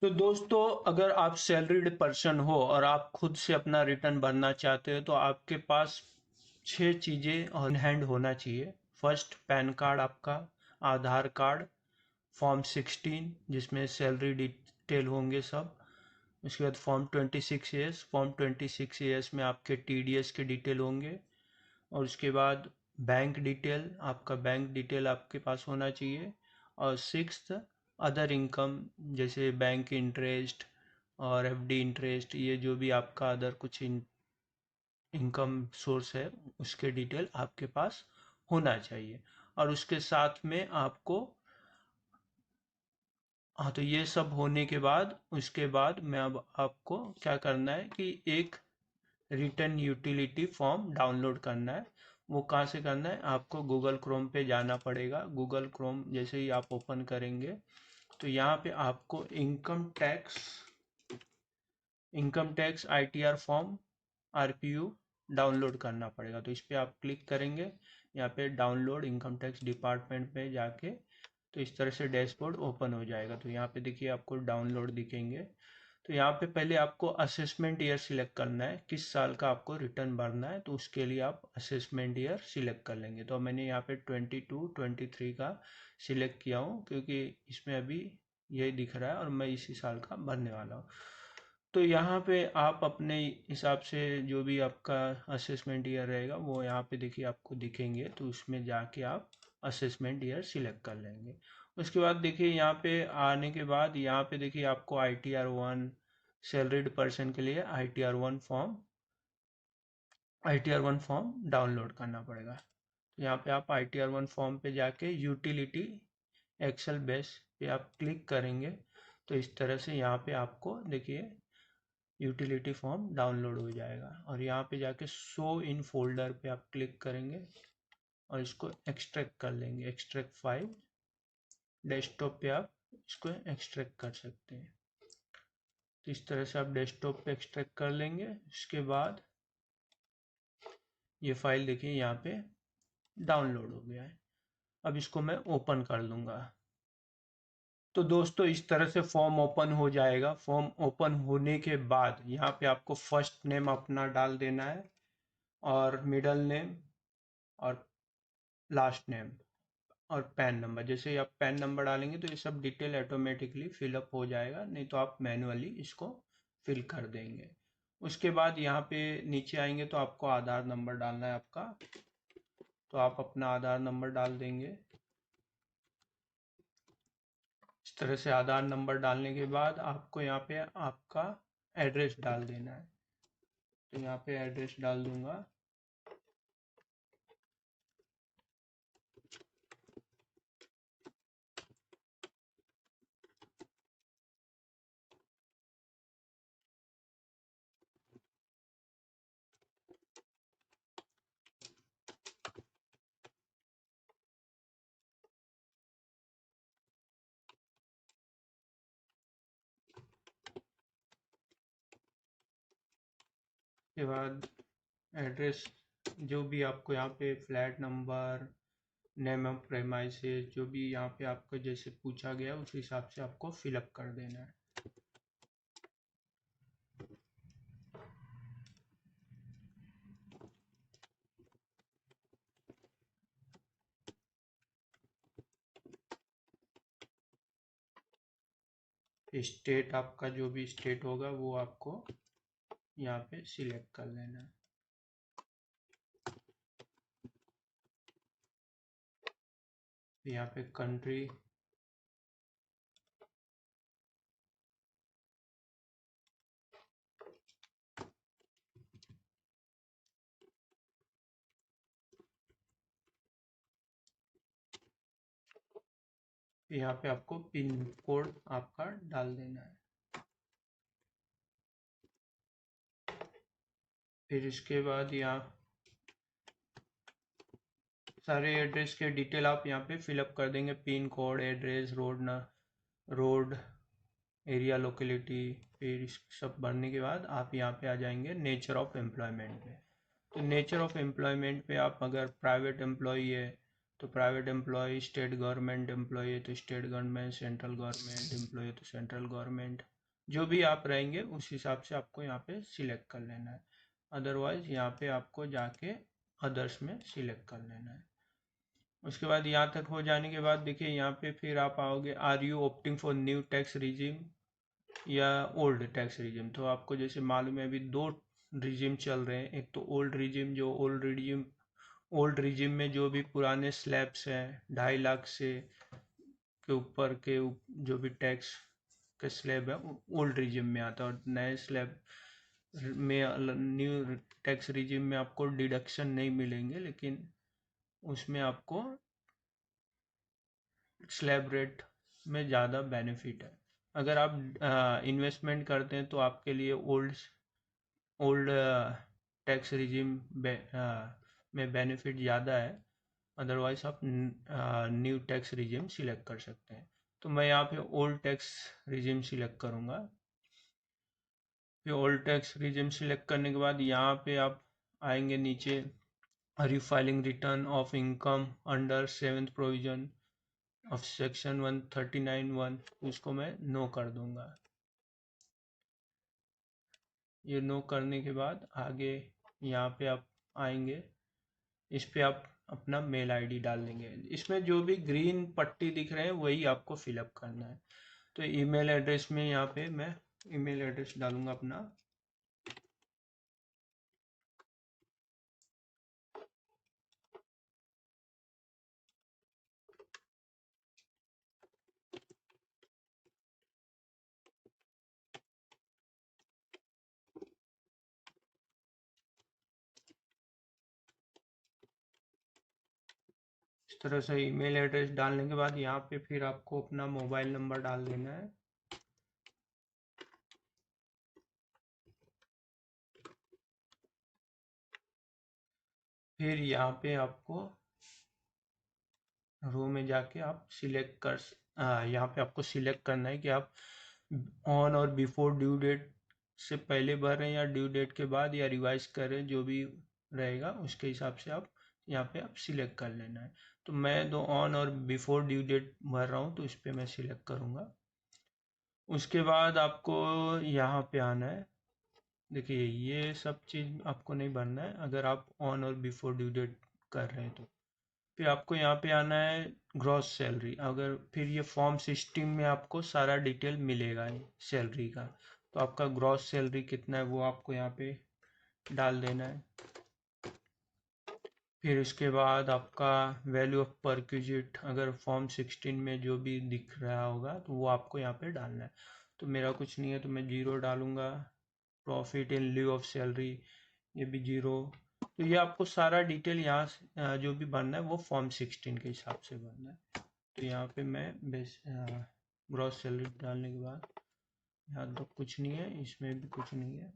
तो दोस्तों, अगर आप सैलरीड पर्सन हो और आप खुद से अपना रिटर्न भरना चाहते हो तो आपके पास 6 चीज़ें ऑन हैंड होना चाहिए। फर्स्ट, पैन कार्ड आपका, आधार कार्ड, फॉर्म 16 जिसमें सैलरी डिटेल होंगे सब। उसके बाद फॉर्म 26 फॉर्म 26 में आपके टीडीएस के डिटेल होंगे। और उसके बाद बैंक डिटेल, आपका बैंक डिटेल आपके पास होना चाहिए। और सिक्स्थ, अदर इनकम, जैसे बैंक इंटरेस्ट और एफडी इंटरेस्ट, ये जो भी आपका अदर कुछ इनकम सोर्स है उसके डिटेल आपके पास होना चाहिए। और उसके साथ में आपको, हाँ, तो ये सब होने के बाद उसके बाद मैं अब आपको क्या करना है कि एक रिटर्न यूटिलिटी फॉर्म डाउनलोड करना है। वो कहाँ से करना है? आपको गूगल क्रोम पे जाना पड़ेगा। गूगल क्रोम जैसे ही आप ओपन करेंगे तो यहाँ पे आपको income tax ITR form RPU download करना पड़ेगा। तो इस पर आप क्लिक करेंगे, यहाँ पे डाउनलोड इनकम टैक्स डिपार्टमेंट पे जाके तो इस तरह से डैशबोर्ड ओपन हो जाएगा। तो यहाँ पे देखिए आपको डाउनलोड दिखेंगे। तो यहाँ पे पहले आपको असेसमेंट ईयर सिलेक्ट करना है, किस साल का आपको रिटर्न भरना है। तो उसके लिए आप असेसमेंट ईयर सिलेक्ट कर लेंगे। तो मैंने यहाँ पे 22-23 का सिलेक्ट किया हूँ क्योंकि इसमें अभी यही दिख रहा है और मैं इसी साल का भरने वाला हूँ। तो यहाँ पे आप अपने हिसाब से जो भी आपका असेसमेंट ईयर रहेगा वो यहाँ पे देखिए आपको दिखेंगे। तो उसमें जाके आप असेसमेंट ईयर सिलेक्ट कर लेंगे। उसके बाद देखिए यहाँ पे आने के बाद यहाँ पे देखिए आपको ITR1 सैलरीड पर्सन के लिए I T R one form download करना पड़ेगा। तो यहाँ पे आप ITR1 फॉर्म पे जाके यूटिलिटी एक्सेल बेस पे आप क्लिक करेंगे तो इस तरह से यहाँ पे आपको देखिए यूटिलिटी फॉर्म डाउनलोड हो जाएगा। और यहाँ पे जाके शो इन फोल्डर पे आप क्लिक करेंगे और इसको एक्सट्रैक्ट कर लेंगे, एक्सट्रैक्ट फाइल। डेस्कटॉप पे आप इसको एक्सट्रैक्ट कर सकते हैं। तो इस तरह से आप डेस्कटॉप पे एक्सट्रैक्ट कर लेंगे। इसके बाद ये फाइल देखिए यहाँ पे डाउनलोड हो गया है। अब इसको मैं ओपन कर लूँगा। तो दोस्तों, इस तरह से फॉर्म ओपन हो जाएगा। फॉर्म ओपन होने के बाद यहाँ पे आपको फर्स्ट नेम अपना डाल देना है और मिडल नेम और लास्ट नेम और पैन नंबर। जैसे ही आप पैन नंबर डालेंगे तो ये सब डिटेल ऑटोमेटिकली फिलअप हो जाएगा, नहीं तो आप मैनुअली इसको फिल कर देंगे। उसके बाद यहाँ पे नीचे आएंगे तो आपको आधार नंबर डालना है आपका। तो आप अपना आधार नंबर डाल देंगे। इस तरह से आधार नंबर डालने के बाद आपको यहाँ पे आपका एड्रेस डाल देना है। तो यहाँ पे एड्रेस डाल दूंगा। उसके बाद एड्रेस, जो भी आपको यहाँ पे flat number, name of premises, जो भी यहाँ पे आपको जैसे पूछा गया उस हिसाब से आपको फिलअप कर देना है। स्टेट, आपका जो भी स्टेट होगा वो आपको यहाँ पे सिलेक्ट कर लेना है। यहाँ पे कंट्री, यहाँ पे आपको पिन कोड आपका डाल देना है। फिर इसके बाद यहाँ सारे एड्रेस के डिटेल आप यहाँ पे फिलअप कर देंगे। Pin code, address, road, area, locality. फिर इस सब भरने के बाद आप यहाँ पे आ जाएंगे नेचर ऑफ एम्प्लॉयमेंट पे। तो नेचर ऑफ एम्प्लॉयमेंट पे आप अगर प्राइवेट एम्प्लॉई है तो private employee, state government employee है तो state government, central government employee है तो सेंट्रल गवर्नमेंट, जो भी आप रहेंगे उस हिसाब से आपको यहाँ पे सिलेक्ट कर लेना है। अदरवाइज यहाँ पे आपको जाके अदर्स में सिलेक्ट कर लेना है। उसके बाद यहाँ तक हो जाने के बाद देखिए यहाँ पे फिर आप आओगे, are you opting for new tax regime या ओल्ड टैक्स रिजिम। तो आपको जैसे मालूम है अभी दो रिजिम चल रहे हैं, एक तो ओल्ड रिजिम, जो ओल्ड रिजिम में जो भी पुराने स्लैब्स हैं 2.5 लाख से के ऊपर के जो भी टैक्स का स्लैब है ओल्ड रिजिम में आता है, और नए स्लैब में न्यू टैक्स रिजिम में आपको डिडक्शन नहीं मिलेंगे, लेकिन उसमें आपको स्लैब रेट में ज़्यादा बेनिफिट है। अगर आप इन्वेस्टमेंट करते हैं तो आपके लिए ओल्ड ओल्ड टैक्स रिजिम में बेनिफिट ज़्यादा है, अदरवाइज आप न्यू टैक्स रिजिम सिलेक्ट कर सकते हैं। तो मैं यहाँ पे ओल्ड टैक्स रिजिम सिलेक्ट करूँगा। फिर ओल्ड टैक्स रिजिम सिलेक्ट करने के बाद यहाँ पे आप आएंगे नीचे, are you filing return of income under 7th provision of section 139(1), उसको मैं नो कर दूंगा। ये नो करने के बाद आगे यहाँ पे आप आएंगे, इस पे आप अपना मेल आईडी डाल देंगे। इसमें जो भी ग्रीन पट्टी दिख रहे हैं वही आपको फिलअप करना है। तो ईमेल एड्रेस में यहाँ पे मैं ईमेल एड्रेस डालूंगा अपना। इस तरह से ईमेल एड्रेस डालने के बाद यहाँ पे फिर आपको अपना मोबाइल नंबर डाल देना है। फिर यहाँ पे आपको रो में जाके आप सिलेक्ट कर यहाँ पे आपको सिलेक्ट करना है कि आप ऑन और बिफोर ड्यू डेट से पहले भर रहे हैं या ड्यू डेट के बाद, या रिवाइज कर रहे हैं, जो भी रहेगा उसके हिसाब से आप यहाँ पे आप सिलेक्ट कर लेना है। तो मैं तो ऑन और बिफोर ड्यू डेट भर रहा हूँ तो इस पर मैं सिलेक्ट करूँगा। उसके बाद आपको यहाँ पे आना है। देखिए ये सब चीज़ आपको नहीं भरना है अगर आप ऑन और बिफोर ड्यू डेट कर रहे हैं तो। फिर आपको यहाँ पे आना है ग्रॉस सैलरी। अगर फिर ये फॉर्म 16 में आपको सारा डिटेल मिलेगा सैलरी का, तो आपका ग्रॉस सैलरी कितना है वो आपको यहाँ पे डाल देना है। फिर उसके बाद आपका वैल्यू ऑफ परक्विजिट, अगर फॉर्म 16 में जो भी दिख रहा होगा तो वो आपको यहाँ पे डालना है। तो मेरा कुछ नहीं है तो मैं 0 डालूंगा। प्रॉफिट इन लिeu ऑफ सैलरी, ये भी 0। तो ये आपको सारा डिटेल यहाँ जो भी भरना है वो फॉर्म 16 के हिसाब से भरना है। तो यहाँ पे मैं ग्रॉस सैलरी डालने के बाद यहाँ तो कुछ नहीं है, इसमें भी कुछ नहीं है।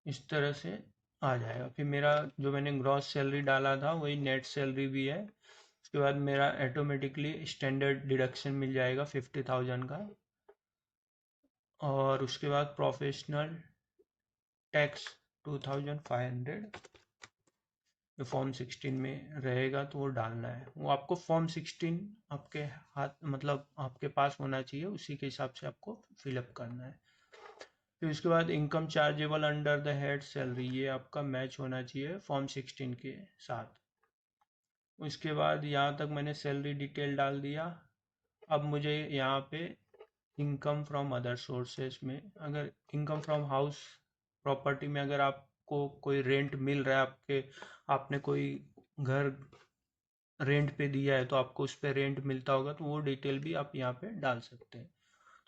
इस तरह से आ जाएगा। फिर मेरा जो मैंने ग्रॉस सैलरी डाला था वही नेट सैलरी भी है। उसके बाद मेरा ऑटोमेटिकली स्टैंडर्ड डिडक्शन मिल जाएगा 50,000 का। और उसके बाद प्रोफेशनल टैक्स 2,500 जो फॉर्म 16 में रहेगा तो वो डालना है। वो आपको फॉर्म 16 आपके हाथ मतलब आपके पास होना चाहिए, उसी के हिसाब से आपको फिलअप करना है। फिर उसके बाद income chargeable under the head salary, ये आपका मैच होना चाहिए फॉर्म 16 के साथ। उसके बाद यहाँ तक मैंने सैलरी डिटेल डाल दिया। अब मुझे यहाँ पे इनकम फ्रॉम अदर सोर्सेस में, अगर इनकम फ्रॉम हाउस प्रॉपर्टी में अगर आपको कोई रेंट मिल रहा है, आपने कोई घर रेंट पे दिया है तो आपको उस पर रेंट मिलता होगा तो वो डिटेल भी आप यहाँ पे डाल सकते हैं।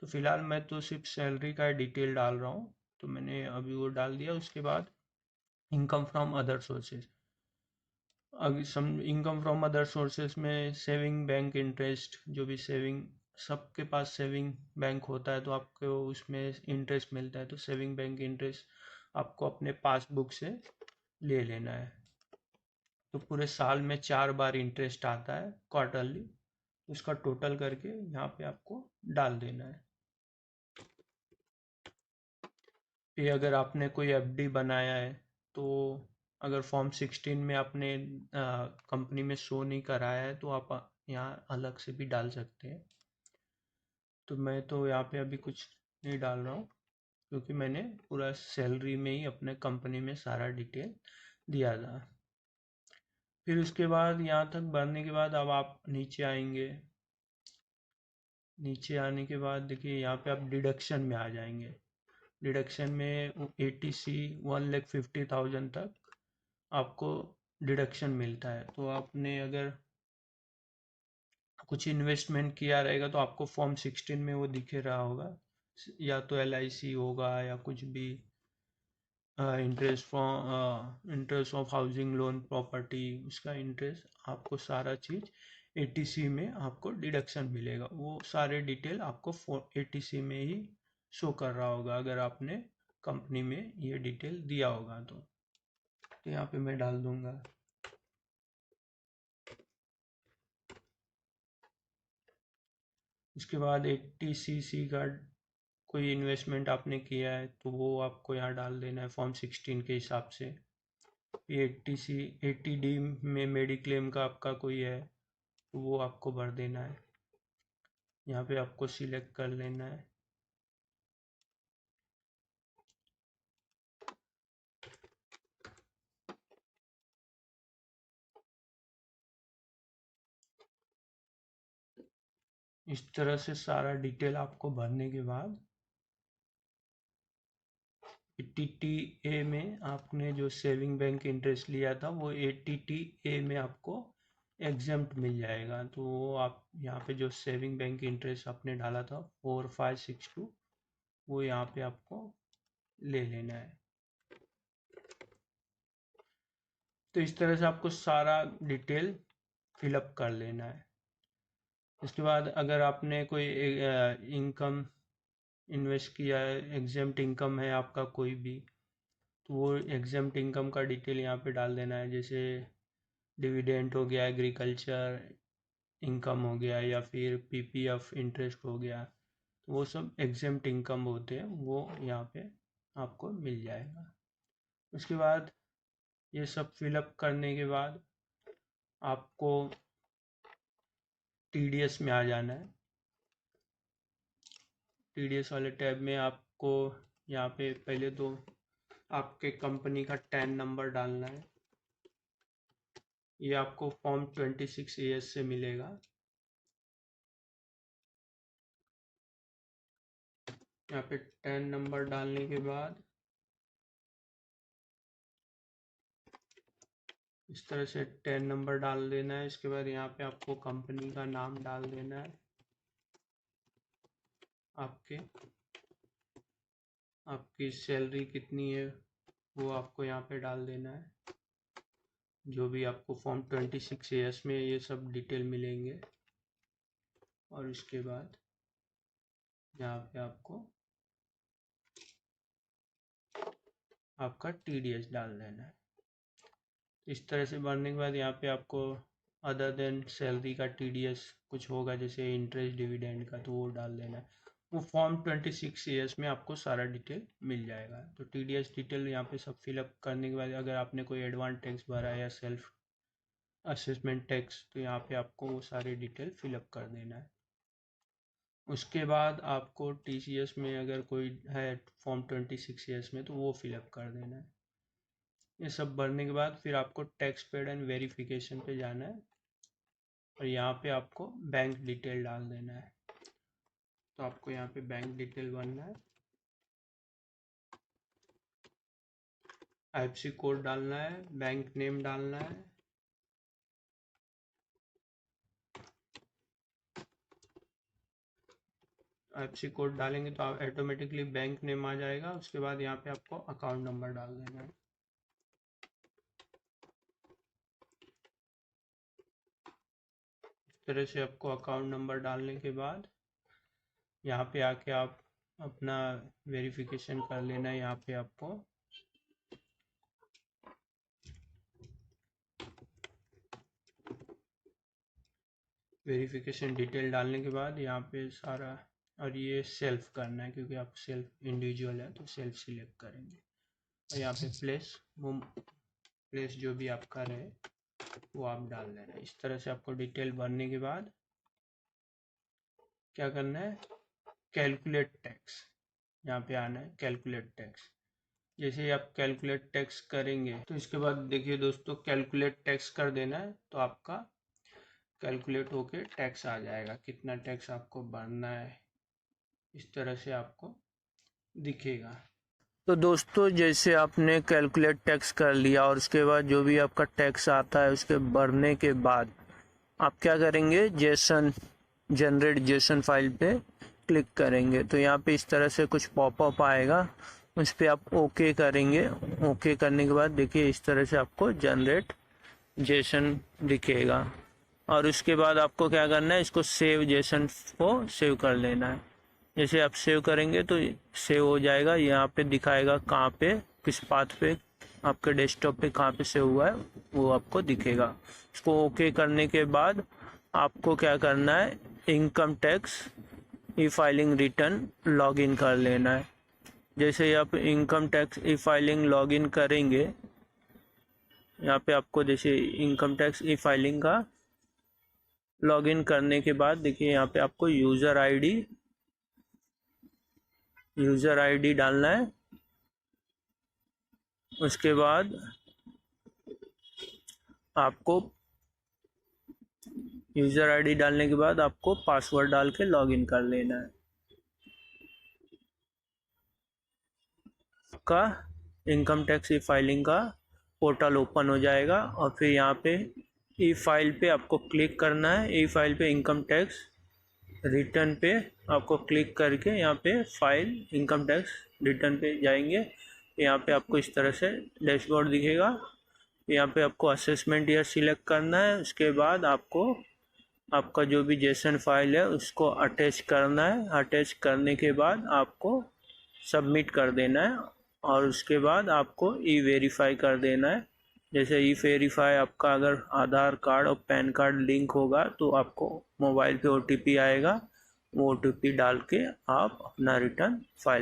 तो फिलहाल मैं तो सिर्फ सैलरी का डिटेल डाल रहा हूँ, तो मैंने अभी वो डाल दिया। उसके बाद इनकम फ्रॉम अदर सोर्सेज, अगर इनकम फ्रॉम अदर सोर्सेज में सेविंग बैंक इंटरेस्ट, जो भी सेविंग, सबके पास सेविंग बैंक होता है तो आपको उसमें इंटरेस्ट मिलता है, तो सेविंग बैंक इंटरेस्ट आपको अपने पासबुक से ले लेना है। तो पूरे साल में 4 बार इंटरेस्ट आता है क्वार्टरली, उसका टोटल करके यहाँ पे आपको डाल देना है। फिर अगर आपने कोई एफडी बनाया है तो अगर फॉर्म 16 में आपने कंपनी में शो नहीं कराया है तो आप यहाँ अलग से भी डाल सकते हैं। तो मैं तो यहाँ पे अभी कुछ नहीं डाल रहा हूँ क्योंकि मैंने पूरा सैलरी में ही अपने कंपनी में सारा डिटेल दिया था। फिर उसके बाद यहाँ तक भरने के बाद अब आप नीचे आएंगे। नीचे आने के बाद देखिए यहाँ पे आप डिडक्शन में आ जाएंगे। डिडक्शन में ATC 1,50,000 तक आपको डिडक्शन मिलता है। तो आपने अगर कुछ इन्वेस्टमेंट किया रहेगा तो आपको फॉर्म 16 में वो दिखे रहा होगा, या तो LIC होगा या कुछ भी interest of housing loan property, उसका इंटरेस्ट आपको सारा चीज़ ATC में आपको डिडक्शन मिलेगा। वो सारे डिटेल आपको ATC में ही शो कर रहा होगा अगर आपने कंपनी में ये डिटेल दिया होगा तो यहाँ पे मैं डाल दूंगा। उसके बाद ATCC का कोई इन्वेस्टमेंट आपने किया है तो वो आपको यहाँ डाल देना है फॉर्म 16 के हिसाब से। ATD में मेडिक्लेम का आपका कोई है तो वो आपको भर देना है। यहाँ पे आपको सिलेक्ट कर लेना है। इस तरह से सारा डिटेल आपको भरने के बाद ATTA में आपने जो सेविंग बैंक इंटरेस्ट लिया था वो ATTA में आपको एग्जेम्प्ट मिल जाएगा। तो वो आप यहाँ पे जो सेविंग बैंक इंटरेस्ट आपने डाला था 4562 वो यहाँ पे आपको ले लेना है। तो इस तरह से आपको सारा डिटेल फिलअप कर लेना है। इसके बाद अगर आपने कोई इनकम इन्वेस्ट किया है, एग्जेम्प्ट इनकम है आपका कोई भी, तो वो एग्जेम्प्ट इनकम का डिटेल यहाँ पे डाल देना है। जैसे डिविडेंड हो गया, एग्रीकल्चर इनकम हो गया, या फिर PPF इंटरेस्ट हो गया, तो वो सब एग्जेम्प्ट इनकम होते हैं, वो यहाँ पे आपको मिल जाएगा। उसके बाद ये सब फिलअप करने के बाद आपको TDS में आ जाना है। TDS वाले टैब में आपको यहाँ पे पहले तो आपके कंपनी का टैन नंबर डालना है। ये आपको फॉर्म 26AS से मिलेगा। यहाँ पे टैन नंबर डालने के बाद इस तरह से टैन नंबर डाल देना है। इसके बाद यहाँ पे आपको कंपनी का नाम डाल देना है। आपकी सैलरी कितनी है वो आपको यहाँ पे डाल देना है। जो भी आपको फॉर्म 26AS में ये सब डिटेल मिलेंगे। और इसके बाद यहाँ पे आपको आपका TDS डाल देना है। इस तरह से भरने के बाद यहाँ पे आपको अदर देन सैलरी का TDS कुछ होगा, जैसे इंटरेस्ट डिविडेंड का, तो वो डाल देना है। वो फॉर्म 26AS में आपको सारा डिटेल मिल जाएगा। तो TDS डिटेल यहाँ पे सब फिलअप करने के बाद अगर आपने कोई एडवांस टैक्स भरा है या सेल्फ असेसमेंट टैक्स, तो यहाँ पे आपको वो सारे डिटेल फिलअप कर देना है। उसके बाद आपको TCS में अगर कोई है फॉर्म 26AS में तो वो फिलअप कर देना है। ये सब भरने के बाद फिर आपको टैक्स पेड एंड वेरिफिकेशन पे जाना है और यहाँ पे आपको बैंक डिटेल डाल देना है। तो आपको यहाँ पे बैंक डिटेल भरना है, IFSC कोड डालना है, बैंक नेम डालना है, IFSC कोड डालेंगे तो आप ऑटोमेटिकली बैंक नेम आ जाएगा। उसके बाद यहाँ पे आपको अकाउंट नंबर डाल देना है। इस तरह से आपको अकाउंट नंबर डालने के बाद यहाँ पे आके आप अपना वेरिफिकेशन कर लेना है। यहाँ पे आपको वेरिफिकेशन डिटेल डालने के बाद यहाँ पे सारा, और ये सेल्फ करना है क्योंकि आप सेल्फ इंडिविजुअल है तो सेल्फ सिलेक्ट करेंगे। और यहाँ पे प्लेस जो भी आपका रहे वो आप डाल देना। इस तरह से आपको डिटेल भरने के बाद क्या करना है, कैलकुलेट टैक्स, यहाँ पे आना है कैलकुलेट टैक्स। जैसे ही आप कैलकुलेट टैक्स करेंगे तो इसके बाद देखिए दोस्तों, कैलकुलेट टैक्स कर देना है तो आपका कैलकुलेट होके टैक्स आ जाएगा, कितना टैक्स आपको भरना है इस तरह से आपको दिखेगा। तो दोस्तों जैसे आपने कैलकुलेट टैक्स कर लिया और उसके बाद जो भी आपका टैक्स आता है उसके भरने के बाद आप क्या करेंगे, जेसन जनरेट जेसन फाइल पे क्लिक करेंगे तो यहाँ पे इस तरह से कुछ पॉपअप आएगा, उस पर आप ओके करेंगे। ओके करने के बाद देखिए इस तरह से आपको जनरेट जेसन दिखेगा और उसके बाद आपको क्या करना है, इसको सेव जेसन को सेव कर लेना है। जैसे आप सेव करेंगे तो सेव हो जाएगा, यहाँ पे दिखाएगा कहाँ पे, किस पाथ पे आपके डेस्कटॉप पे कहाँ पे सेव हुआ है वो आपको दिखेगा। इसको ओके करने के बाद आपको क्या करना है, income tax e filing return login कर लेना है। जैसे ही आप income tax e filing login करेंगे, यहाँ पे आपको जैसे इनकम टैक्स ई फाइलिंग का लॉगिन करने के बाद देखिए यहाँ पे आपको यूज़र आईडी डालना है। उसके बाद आपको यूज़र आईडी डालने के बाद आपको पासवर्ड डाल के लॉगिन कर लेना है। आपका इनकम टैक्स ई फाइलिंग का पोर्टल ओपन हो जाएगा और फिर यहाँ पे ई फाइल पे आपको क्लिक करना है। ई फाइल पे इनकम टैक्स रिटर्न पे आपको क्लिक करके यहाँ पे फाइल इनकम टैक्स रिटर्न पे जाएंगे। यहाँ पे आपको इस तरह से डैशबोर्ड दिखेगा। यहाँ पे आपको असेसमेंट ईयर सिलेक्ट करना है। उसके बाद आपको आपका जो भी जेसन फाइल है उसको अटैच करना है। अटैच करने के बाद आपको सबमिट कर देना है और उसके बाद आपको ई वेरीफाई कर देना है। जैसे ई वेरीफाई आपका अगर आधार कार्ड और पैन कार्ड लिंक होगा तो आपको मोबाइल पे OTP आएगा, वो OTP डाल के आप अपना रिटर्न फाइल